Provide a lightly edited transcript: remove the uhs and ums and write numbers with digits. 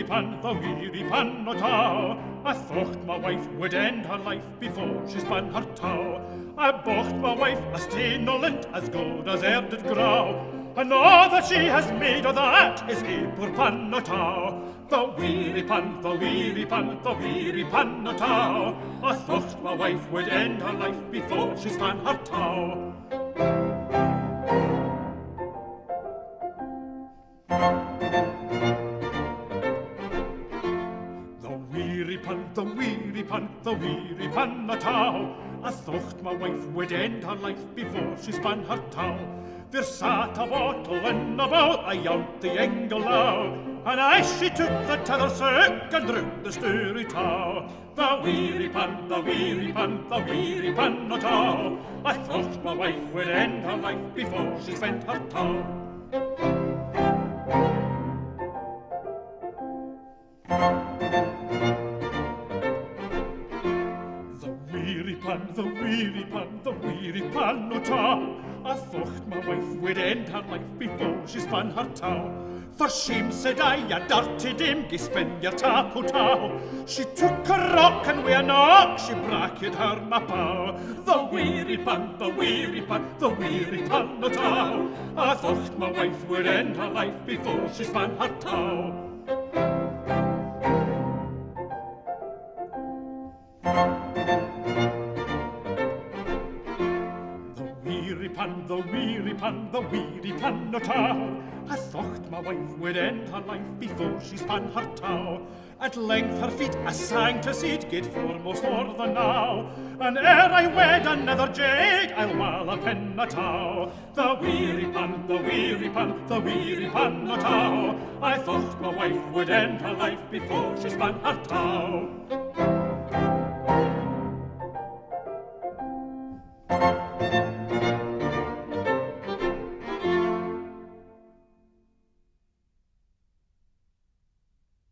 weary pan o' tow. I thought my wife would end her life before she spun her tow. I bought my wife a stain o' lint as good as e'er did grow, and all that she has made o' that is a poor pan o' tow. The weary pan, the weary pan, the weary pan o' tow. I thought my wife would end her life before she spun her tow. The weary pan, the weary pan o' tow. I thought my wife would end her life before she spun her tow. There sat a bottle in a bowl, I yownt the engle now, and as she took the tether sick and drew the sturry tow. The weary pan, the weary pan, the weary pan o' tow. I thought my wife would end her life before she spent her tow. The weary pan, the weary pan o' tow. I thought my wife would end her life before she spun her tow. For shame, said I, ya dirty dame, gie spin your tap o' tow. She took a rock and wi' a knock she bracked her ma pow. The weary pan, the weary pan, the weary pan o' tow. I thought my wife would end her life before she spun her tow. The weary pan, the weary pan o' tow. I thought my wife would end her life before she spun her tow. At length her feet I sang to seat, gaed foremost o'er the now, and ere I wed another jade, I'll wallop in a tow. The weary pan, the weary pan, the weary pan o' tow. I thought my wife would end her life before she spun her tow.